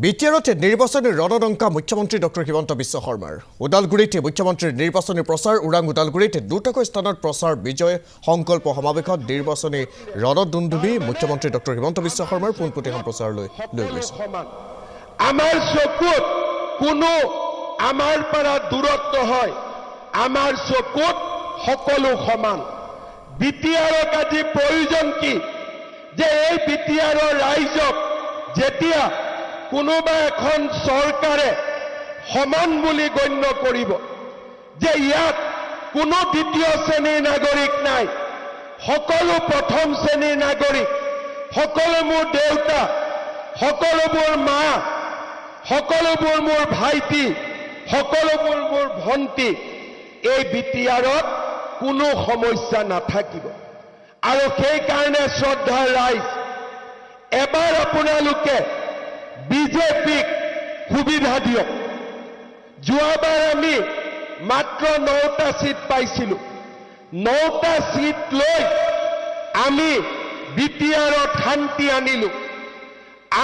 বিটিআৰতে নিৰ্বাচনী ৰণডঙ্কা মুখ্যমন্ত্ৰী ডক্টৰ হিমন্ত বিশ্ব শৰ্মাৰ ওদালগুড়িতে মুখ্যমন্ত্ৰীৰ নিৰ্বাচনী প্ৰচাৰ ওৰাং ওদালগুড়িতে দুটাকৈ স্থানত প্ৰচাৰ বিজয় সংকল্প সমাবেশত নিৰ্বাচনী ৰণদুন্দুবি মুখ্যমন্ত্ৰী ডক্টৰ হিমন্ত বিশ্ব শৰ্মাৰ পোনপটীয়া সম্প্ৰচাৰলৈ লৈ গৈছে। আমাৰ চকুত কোনো আমাৰ পৰা দূৰত্ব হয়, আমাৰ চকুত সকলো সমান। বিটিআৰক আজি প্ৰয়োজন কি যে এই বিটিআৰৰ ৰাইজক যেতিয়া কোনোবা এখন চৰকাৰে সমান বুলি গণ্য কৰিব, যে ইয়াত কোনো দ্বিতীয় শ্ৰেণীৰ নাগৰিক নাই, সকলো প্ৰথম শ্ৰেণীৰ নাগৰিক, সকলো মোৰ দেউতা, সকলোবোৰ মা, সকলোবোৰ মোৰ ভাইটি, সকলোবোৰ মোৰ ভণ্টি, এই বিটিআৰত কোনো সমস্যা নাথাকিব। আৰু সেইকাৰণে শ্ৰদ্ধাৰ ৰাইজ, এবাৰ আপোনালোকে বিজেপিক সুবিধা দিয়ক। যোৱাবাৰ আমি মাত্ৰ 9টা সিট পাইছিলোঁ। 9টা সিট লৈ আমি বিটিআৰত শান্তি আনিলোঁ।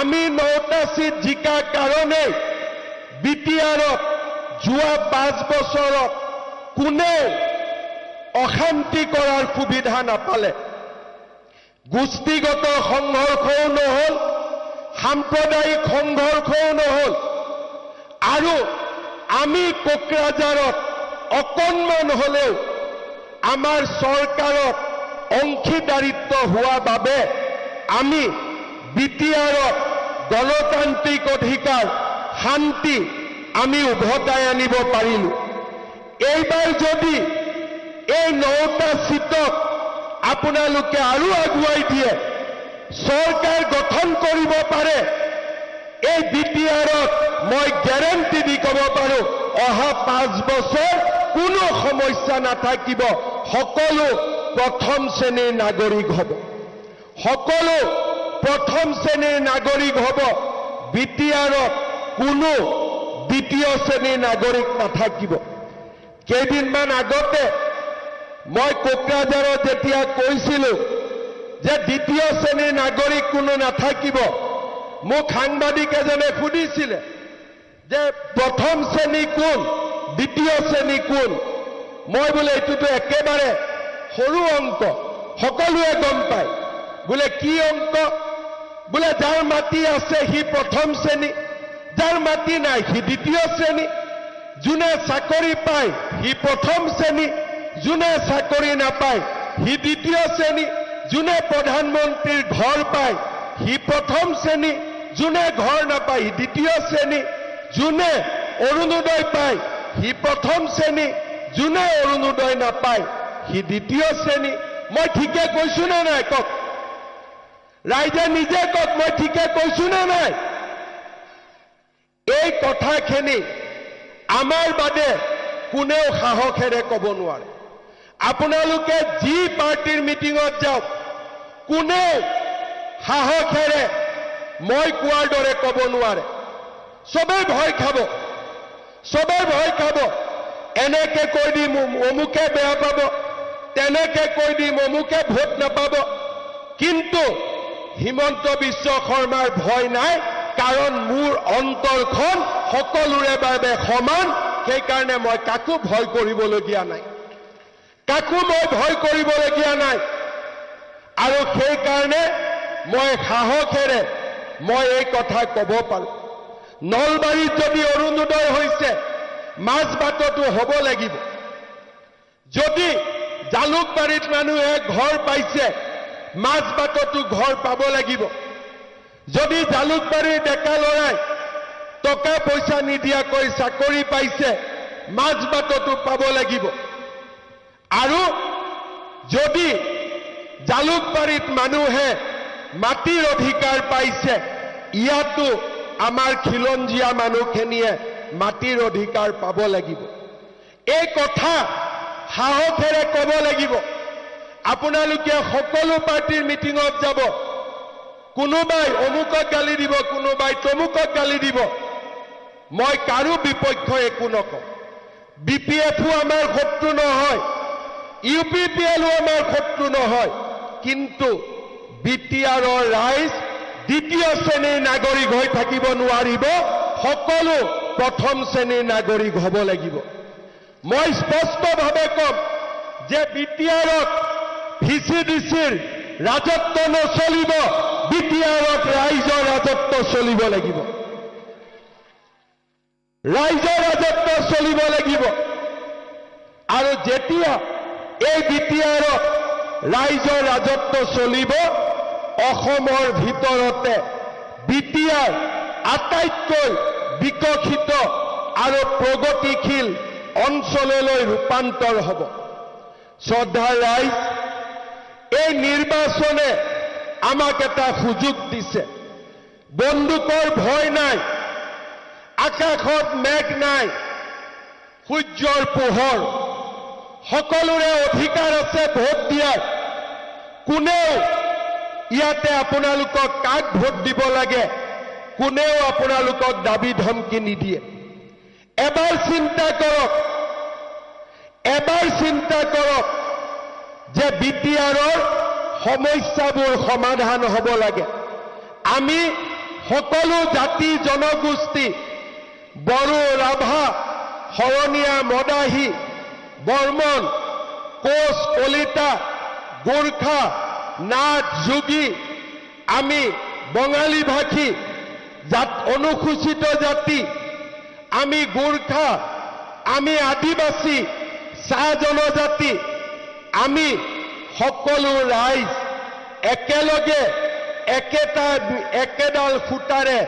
আমি 9টা সিট জিকাৰ কাৰণে বিটিআৰত যোৱা 5 বছৰত কোনেও অশান্তি কৰাৰ সুবিধা নাপালে। গোষ্ঠীগত সংঘৰ্ষও নহল, সাম্প্ৰদায়িক সংঘৰ্ষও নহল। আৰু আমি কোকৰাঝাৰত অকণমান হলেও আমাৰ চৰকাৰত অংশীদাৰিত্ব হোৱা বাবে আমি বিটিআৰত গণতান্ত্ৰিক অধিকাৰ, শান্তি আমি উভতাই আনিব পাৰিলোঁ। এইবাৰ যদি এই 9টা সিটক আপোনালোকে আৰু আগুৱাই দিয়ে, চৰকাৰ গঠন কৰিব পাৰে, এই বিটিআৰত মই গ্যাৰান্টি দি ক'ব পাৰোঁ অহা 5 বছৰ কোনো সমস্যা নাথাকিব। সকলো প্ৰথম শ্ৰেণীৰ নাগৰিক হ'ব, সকলো প্ৰথম শ্ৰেণীৰ নাগৰিক হ'ব। বিটিআৰত কোনো দ্বিতীয় শ্ৰেণীৰ নাগৰিক নাথাকিব। কেইদিনমান আগতে মই কোকৰাঝাৰত যেতিয়া কৈছিলোঁ যে দ্বিতীয় শ্ৰেণীৰ নাগৰিক কোনো নাথাকিব, মোক সাংবাদিক এজনে সুধিছিলে যে প্ৰথম শ্ৰেণী কোন, দ্বিতীয় শ্ৰেণী কোন। মই বোলে এইটোতো একেবাৰে সৰু অংক, সকলোৱে গম পায়। বোলে কি অংক? বোলে যাৰ মাটি আছে সি প্ৰথম শ্ৰেণী, যাৰ মাটি নাই সি দ্বিতীয় শ্ৰেণী, যোনে চাকৰি পায় সি প্ৰথম শ্ৰেণী, যোনে চাকৰি নাপায় সি দ্বিতীয় শ্ৰেণী, যোনে প্ৰধানমন্ত্ৰীৰ ঘৰ পায় সি প্ৰথম শ্ৰেণী, যোনে ঘৰ নাপায় সি দ্বিতীয় শ্ৰেণী, যোনে অৰুণোদয় পায় সি প্ৰথম শ্ৰেণী, যোনে অৰুণোদয় নাপায় সি দ্বিতীয় শ্ৰেণী। মই ঠিকে কৈছো নে নাই কওক? ৰাইজে নিজে কওক, মই ঠিকে কৈছো নে নাই? এই কথাখিনি আমাৰ বাদে কোনেও সাহসেৰে ক'ব নোৱাৰে। আপোনালোকে যি পাৰ্টিৰ মিটিঙত যাওক, কোনেও সাহসেৰে মই কোৱাৰ দৰে ক'ব নোৱাৰে। চবেই ভয় খাব, চবেই ভয় খাব। এনেকে কৈ দিম অমুকে বেয়া পাব, তেনেকে কৈ দিম অমুকে ভোট নাপাব। কিন্তু হিমন্ত বিশ্ব শৰ্মাৰ ভয় নাই, কাৰণ মোৰ অন্তৰখন সকলোৰে বাবে সমান। সেইকাৰণে মই কাকো ভয় কৰিবলগীয়া নাই, কাকো মই ভয় কৰিবলগীয়া নাই। আৰু সেইকাৰণে মই সাহসেৰে মই এই কথা ক'ব পাৰোঁ। নলবাৰীত যদি অৰুণোদয় হৈছে, মাজবাটতো হ'ব লাগিব। যদি জালুকবাৰীত মানুহে ঘৰ পাইছে, মাজবাটতো ঘৰ পাব লাগিব। যদি জালুকবাৰীৰ ডেকা ল'ৰাই টকা পইচা নিদিয়াকৈ চাকৰি পাইছে, মাজবাটতো পাব লাগিব। আৰু যদি জালুকবাৰীত মানুহে মাটিৰ অধিকাৰ পাইছে, ইয়াতো আমাৰ খিলঞ্জীয়া মানুহখিনিয়ে মাটিৰ অধিকাৰ পাব লাগিব। এই কথা সাহসেৰে ক'ব লাগিব। আপোনালোকে সকলো পাৰ্টিৰ মিটিঙত যাব, কোনোবাই অমুকক গালি দিব, কোনোবাই তমুকক গালি দিব। মই কাৰো বিপক্ষে একো নকওঁ। BPFও আমাৰ শত্ৰু নহয়, UPPLও আমাৰ শত্ৰু নহয়। কিন্তু বিটিআৰৰ ৰাইজ দ্বিতীয় শ্ৰেণীৰ নাগৰিক হৈ থাকিব নোৱাৰিব, সকলো প্ৰথম শ্ৰেণীৰ নাগৰিক হ'ব লাগিব। মই স্পষ্টভাৱে কম যে বিটিআৰত ভিচিডিচিৰ ৰাজত্ব নচলিব, বিটিআৰত ৰাইজৰ ৰাজত্ব চলিব লাগিব। ৰাইজৰ ৰাজত্ব চলিব লাগিব। আৰু যেতিয়া এই বিটিআৰত ৰাইজৰ ৰাজত্ব চলিব, অসমৰ ভিতৰতে বিটিআৰ আটাইতকৈ বিকশিত আৰু প্ৰগতিশীল অঞ্চললৈ ৰূপান্তৰ হ'ব। শ্ৰদ্ধাৰ ৰাইজ, এই নিৰ্বাচনে আমাক এটা সুযোগ দিছে। বন্দুকৰ ভয় নাই, আকাশত মেঘ নাই, সূৰ্যৰ পোহৰ, সকলোৰে অধিকাৰ আছে ভোট দিয়াৰ। কোনেও ইয়াতে আপোনালোকক কাক ভোট দিব লাগে, কোনেও আপোনালোকক দাবী ধমকি নিদিয়ে। এবাৰ চিন্তা কৰক যে বিটিআৰৰ সমস্যাবোৰ সমাধান হ'ব লাগে। আমি সকলো জাতি জনগোষ্ঠী, বড়ো, ৰাভা, শৰণীয়া, মদাহী, বৰ্মন, কোচ, কলিতা, গোৰ্খা, নাথ, যোগী, আমি বঙালী ভাষী, অনুসূচিত জাতি, আমি গোৰ্খা, আমি আদিবাসী, চাহ জনজাতি, আমি সকলো ৰাইজ একেলগে একেডাল সূতাৰে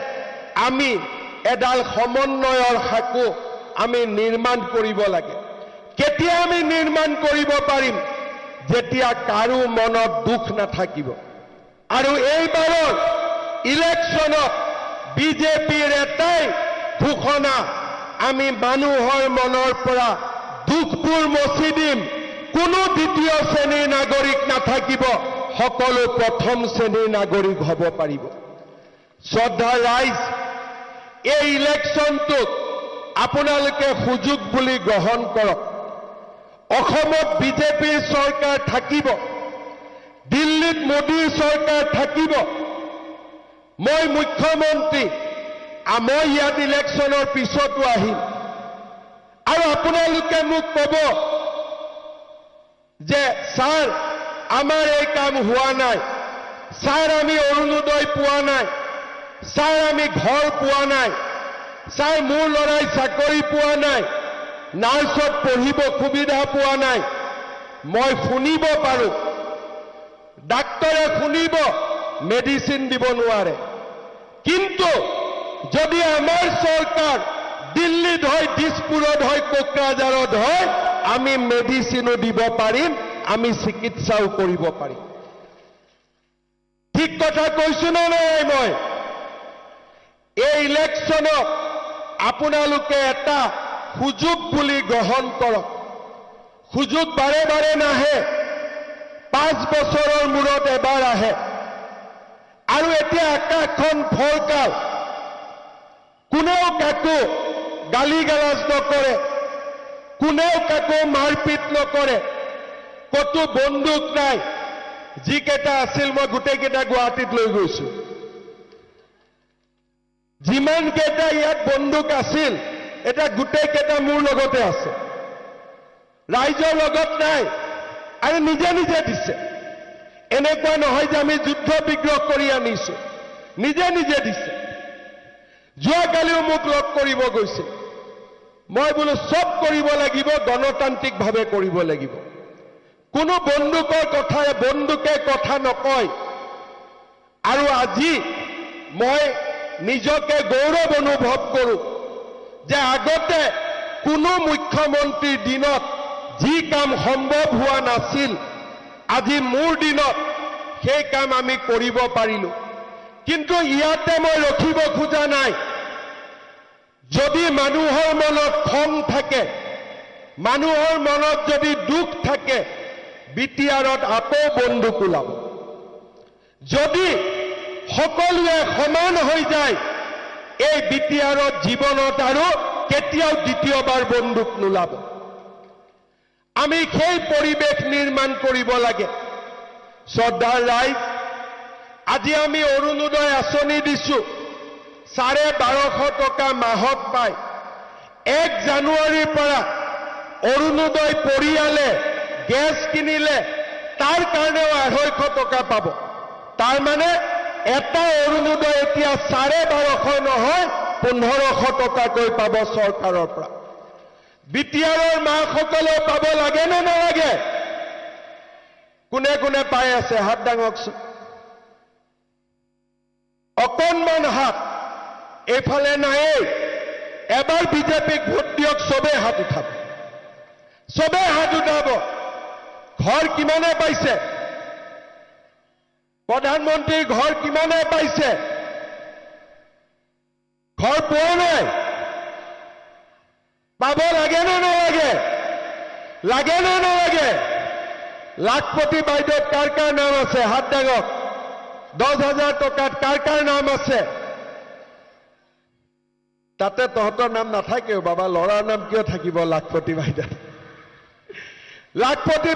আমি এডাল সমন্বয়ৰ সাঁকো আমি নিৰ্মাণ কৰিব লাগে। কেতিয়া আমি নিৰ্মাণ কৰিব পাৰিম? যেতিয়া কাৰো মনত দুখ নাথাকিব। আৰু এইবাৰৰ ইলেকশ্যনত বিজেপিৰ এটাই ঘোষণা, আমি মানুহৰ মনৰ পৰা দুখবোৰ মচি দিম। কোনো দ্বিতীয় শ্ৰেণীৰ নাগৰিক নাথাকিব, সকলো প্ৰথম শ্ৰেণীৰ নাগৰিক হ'ব পাৰিব। শ্ৰদ্ধা ৰাইজ, এই ইলেকশ্যনটোক আপোনালোকে সুযোগ বুলি গ্ৰহণ কৰক। অসমত বিজেপিৰ চৰকাৰ থাকিব, দিল্লীত মোদীৰ চৰকাৰ থাকিব। মই মুখ্যমন্ত্ৰী, মই ইয়াত ইলেকশ্যনৰ পিছতো আহিম। আৰু আপোনালোকে মোক ক'ব যে ছাৰ, আমাৰ এই কাম হোৱা নাই, ছাৰ আমি অৰুণোদয় পোৱা নাই, ছাৰ আমি ঘৰ পোৱা নাই, ছাৰ মোৰ ল'ৰাই চাকৰি পোৱা নাই, নাৰ্ছত পঢ়িব সুবিধা পোৱা নাই। মই শুনিব পাৰোঁ, ডাক্তৰে শুনিব, মেডিচিন দিব নোৱাৰে। কিন্তু যদি আমাৰ চৰকাৰ দিল্লীত হয়, দিছপুৰত হয়, কোকৰাঝাৰত হয়, আমি মেডিচিনো দিব পাৰিম, আমি চিকিৎসাও কৰিব পাৰিম। ঠিক কথা কৈছো নে নাই? মই এই ইলেকশ্যনক আপোনালোকে এটা সুযোগ বুলি গ্ৰহণ কৰক। সুযোগ বাৰে বাৰে নাহে, 5 বছৰৰ মূৰত এবাৰ আহে। আৰু এতিয়া আকাশখন ফৰকাল, কোনেও কাকো গালি গালাজ নকৰে, কোনেও কাকো মাৰপিট নকৰে, কতো বন্দুক নাই। যিকেইটা আছিল মই গোটেইকেইটা গুৱাহাটীত লৈ গৈছো। যিমান কেইটা ইয়াত বন্দুক আছিল, এটা গোটেইকেইটা মোৰ লগতে আছে, ৰাইজৰ লগত নাই। আৰু নিজে নিজে দিছে। এনেকুৱা নহয় যে আমি যুদ্ধ বিগ্ৰহ কৰি আনিছো, নিজে নিজে দিছে। যোৱাকালিও মোক লগ কৰিব গৈছিল। মই বোলো চব কৰিব লাগিব, গণতান্ত্ৰিকভাৱে কৰিব লাগিব। কোনো বন্দুকে কথা নকয়। আৰু আজি মই নিজকে গৌৰৱ অনুভৱ কৰোঁ যে আগতে কোনো মুখ্যমন্ত্ৰীৰ দিনত যি কাম সম্ভৱ হোৱা নাছিল, আজি মোৰ দিনত সেই কাম আমি কৰিব পাৰিলো। কিন্তু ইয়াতে মই ৰখিব খোজা নাই। যদি মানুহৰ মনত খং থাকে, মানুহৰ মনত যদি দুখ থাকে, বিটিআৰত আকৌ বন্দুক ওলাব। যদি সকলোৱে সমান হৈ যায়, এই বিটিআৰত জীৱনত আৰু কেতিয়াও দ্বিতীয়বাৰ বন্দুক নোলাব। আমি সেই পৰিৱেশ নিৰ্মাণ কৰিব লাগে। শ্ৰদ্ধাৰ ৰাইজ, আজি আমি অৰুণোদয় আঁচনি দিছোঁ 1250 টকা মাহত পায় 1 জানুৱাৰীৰ পৰা অৰুণোদয় পৰিয়ালে গেছ কিনিলে তাৰ কাৰণেও 250 টকা পাব তাৰ মানে এটা অৰুণোদয় এতিয়া 1250 নহয় 1500 টকাকৈ পাব চৰকাৰৰ পৰা বিটিআৰৰ মাসকলেও পাব লাগে নে নালাগে কোনে কোনে পাই আছে হাত দাঙকচোন অকণমান হাত এইফালে নাই এবাৰ বিজেপিক ভোট দিয়ক সবে হাত উঠাব সবে হাত উঠাব ঘৰ কিমানে পাইছে প্ৰধানমন্ত্ৰীৰ ঘৰ কিমানে পাইছে ঘৰ পোৱা নাই পাব লাগে নে নালাগে লাগে নে নালাগে লাখপতি বাইদেউ কাৰ কাৰ নাম আছে হাত দাঙক 10,000 টকাত কাৰ কাৰ নাম আছে তাতে তহঁতৰ নাম নাথাকেও বাবা ল'ৰাৰ নাম কিয় থাকিব লাখপতি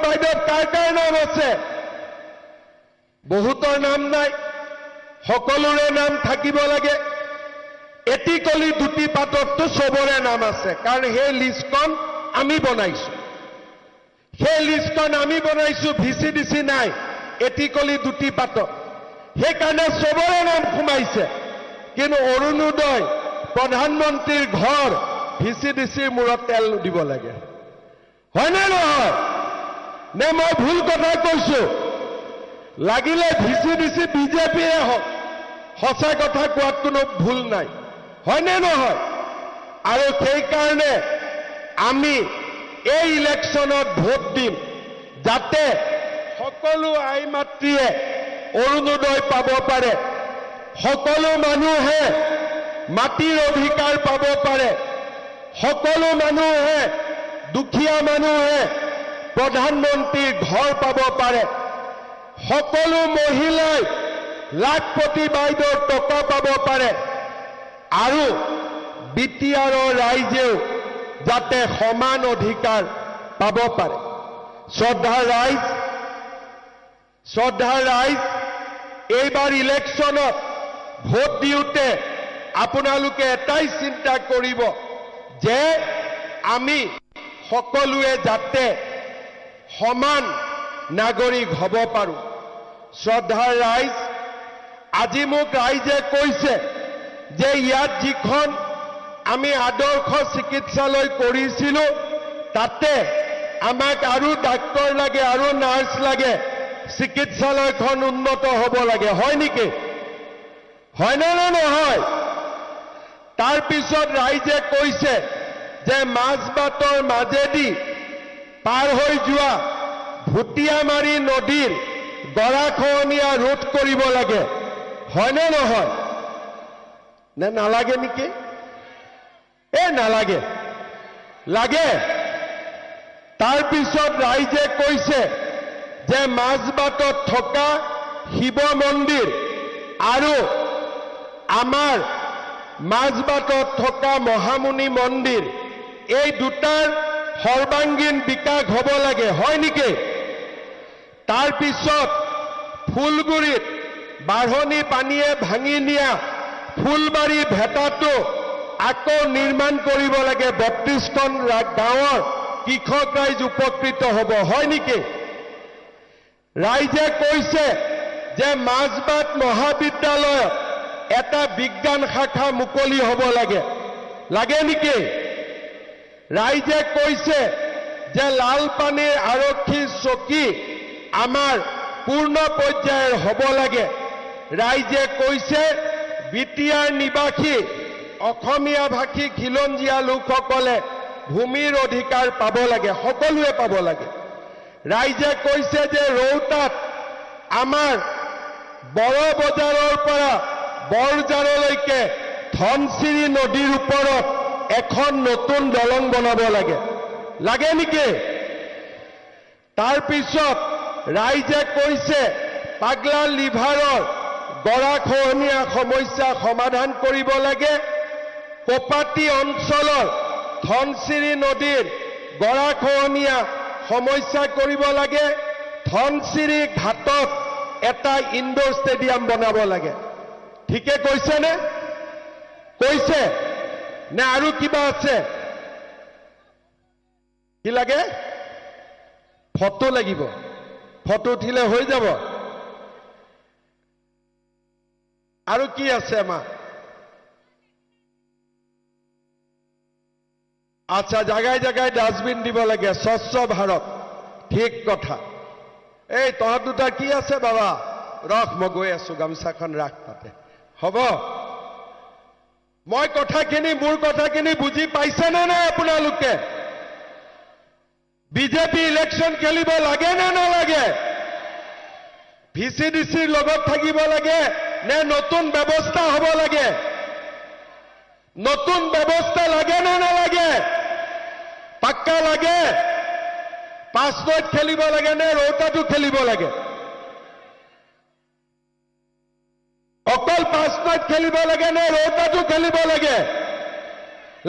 বাইদেউ কাৰ কাৰ নাম আছে বহুতৰ নাম নাই সকলোৰে নাম থাকিব লাগে এটিকলি দুটি পাততটো সবৰে নাম আছে কাৰণ সেই লিষ্টখন আমি বনাইছো ভিচিডিচি নাই এটিকলি দুটি পাতত সেইকাৰণে সবৰে নাম সোমাইছে কিন্তু অৰুণোদয় প্ৰধানমন্ত্ৰীৰ ঘৰ ভিচিডিচিৰ মূৰত তেল দিব লাগে হয়নে নহয় নে মই ভুল কথা কৈছো লাগিলে ভিচিডিচি বিজেপিয়ে হওক সঁচা কথা কোৱাত কোনো ভুল নাই হয়নে নহয় আৰু সেইকাৰণে আমি এই ইলেকশ্যনত ভোট দিম যাতে সকলো আই মাতৃয়ে অৰুণোদয় পাব পাৰে সকলো মানুহে মাটিৰ অধিকাৰ পাব পাৰে সকলো মানুহে দুখীয়া মানুহে প্ৰধানমন্ত্ৰীৰ ঘৰ পাব পাৰে সকলো মহিলাই লাখপতি বাইদেউৰ টকা পাব পাৰে আৰু বিটিআৰৰ ৰাইজেও যাতে সমান অধিকাৰ পাব পাৰে শ্ৰদ্ধা ৰাইজ এইবাৰ ইলেকশ্যনত ভোট দিওঁতে আপোনালোকে এটাই চিন্তা কৰিব যে আমি সকলোৱে যাতে সমান নাগৰিক হ'ব পাৰোঁ শ্ৰদ্ধাৰ ৰাইজ আজি মোক ৰাইজে কৈছে যে ইয়াত যিখন আমি আদৰ্শ চিকিৎসালয় কৰিছিলোঁ তাতে আমাক আৰু ডাক্তৰ লাগে আৰু নাৰ্ছ লাগে চিকিৎসালয়খন উন্নত হ'ব লাগে হয় নেকি হয়নে নে নহয় তাৰ পিছত ৰাইজে কৈছে যে মাজবাটৰ মাজেদি পাৰ হৈ যোৱা ভুটিয়ামাৰী নদীৰ গৰাখহনীয়া ৰোধ কৰিব লাগে হয়নে নহয় নে নালাগে নেকি নালাগে লাগে তাৰ পিছত ৰাইজে কৈছে যে মাজবাটত থকা শিৱ মন্দিৰ আৰু আমাৰ মাজবাটত থকা মহামুনি মন্দিৰ এই দুটাৰ সৰ্বাংগীন বিকাশ হ'ব লাগে হয় নেকি তাৰ পিছত ফুলগুৰিত বাঢ়নী পানীয়ে ভাঙি নিয়া ফুলবাৰী ভেটাটো আকৌ নিৰ্মাণ কৰিব লাগে 32খন গাঁৱৰ কৃষক ৰাইজ উপকৃত হ'ব হয় নেকি ৰাইজে কৈছে যে মাজবাট মহাবিদ্যালয়ত এটা বিজ্ঞান শাখা মুকলি হ'ব লাগে নেকি ৰাইজে কৈছে যে লালপানীৰ আৰক্ষী চকী আমাৰ পূৰ্ণ পৰ্যায়ৰ হ'ব লাগে ৰাইজে কৈছে বিটিআৰ নিবাসী অসমীয়া ভাষী খিলঞ্জীয়া লোকসকলে ভূমিৰ অধিকাৰ পাব লাগে সকলোৱে পাব লাগে ৰাইজে কৈছে যে ৰৌতাত আমাৰ বড় বজাৰৰ পৰা বৰজাৰলৈকে ধনশিৰি নদীৰ ওপৰত এখন নতুন দলং বনাব লাগে নেকি তাৰ পিছত ৰাইজে কৈছে পাগলা লিভাৰৰ গৰাখহনীয়া সমস্যা সমাধান কৰিব লাগে কোপাটি অঞ্চলৰ ধনশিৰি নদীৰ গৰাখহনীয়া সমস্যা কৰিব লাগে ধনশিৰি ঘাটত এটা ইনডোৰ ষ্টেডিয়াম বনাব লাগে। ঠিকে কৈছে নে? কৈছে নে আৰু কিবা আছে? কি লাগে? ফটো লাগিব। ফটো উঠিলে হৈ যাব। আৰু কি আছে আমাৰ? আচ্ছা, জাগাই জাগাই ডাষ্টবিন দিব লাগে, স্বচ্ছ ভাৰত। ঠিক কথা। এই তহঁত দুটা কি আছে বাবা? ৰখ, মই গৈ আছো, গামোচাখন ৰাখ তাতে। হ'ব, মই কথাখিনি, মোৰ কথাখিনি বুজি পাইছেনে নাই আপোনালোকে? বিজেপি ইলেকশ্যন খেলিব লাগে নে নালাগে? VCDCৰ লগত থাকিব লাগে নে নতুন ব্যৱস্থা হ'ব লাগে? নতুন ব্যৱস্থা লাগে নে নালাগে? পাক্কা লাগে? 5 নৈত খেলিব লাগে নে ৰৌতাটো খেলিব লাগে? অকল 5 নৈত খেলিব লাগে নে ৰৌতাটো খেলিব লাগে?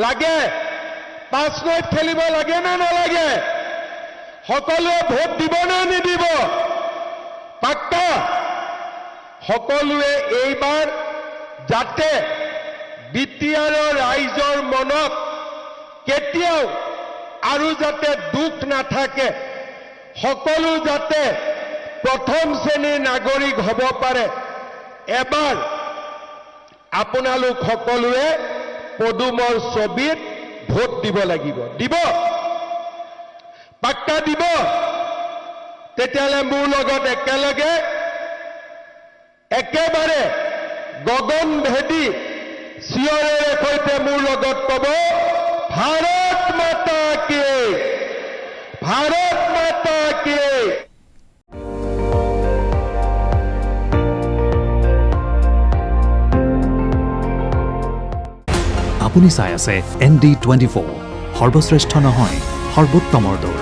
লাগে। 5 নৈত খেলিব লাগে নে নালাগে? সকলোৱে ভোট দিব নে নিদিব? পাক্কা? সকলোৱে এইবাৰ যাতে বিটিআৰৰ ৰাইজৰ মনত কেতিয়াও আৰু যাতে দুখ নাথাকে, সকলো যাতে প্ৰথম শ্ৰেণীৰ নাগৰিক হ'ব পাৰে, এবাৰ আপোনালোক সকলোৱে পদুমৰ ছবিত ভোট দিব লাগিব। দিব? পাক্কা দিব? তেতিয়াহ'লে মোৰ লগত একেলগে একেবাৰে গগনভেদী চিঞৰেৰে সৈতে মোৰ লগত ক'ব, ভাৰত মাতা কি, ভাৰত মাতা কি। আপুনি চাই আছে ND24, সৰ্বশ্ৰেষ্ঠ নহয়, সৰ্বোত্তমৰ দৌৰ।